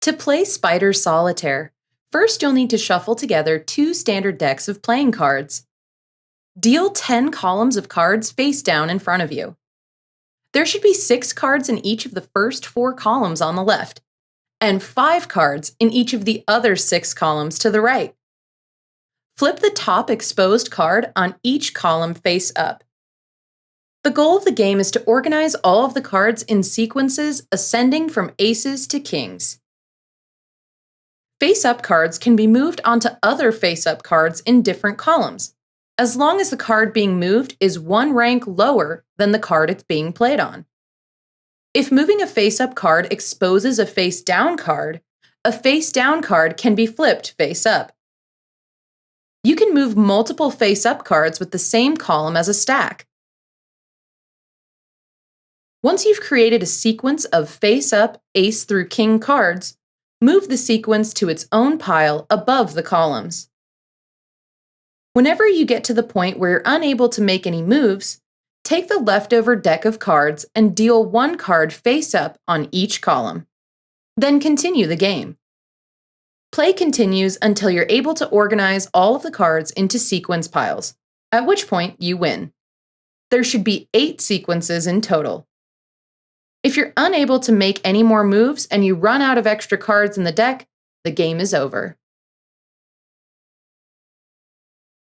To play Spider Solitaire, first you'll need to shuffle together 2 standard decks of playing cards. Deal 10 columns of cards face down in front of you. There should be 6 cards in each of the first 4 columns on the left, and 5 cards in each of the other 6 columns to the right. Flip the top exposed card on each column face up. The goal of the game is to organize all of the cards in sequences ascending from aces to kings. Face-up cards can be moved onto other face-up cards in different columns, as long as the card being moved is 1 rank lower than the card it's being played on. If moving a face-up card exposes a face-down card can be flipped face-up. You can move multiple face-up cards with the same column as a stack. Once you've created a sequence of face-up ace through king cards, move the sequence to its own pile above the columns. Whenever you get to the point where you're unable to make any moves, take the leftover deck of cards and deal 1 card face up on each column. Then continue the game. Play continues until you're able to organize all of the cards into sequence piles, at which point you win. There should be 8 sequences in total. If you're unable to make any more moves and you run out of extra cards in the deck, the game is over.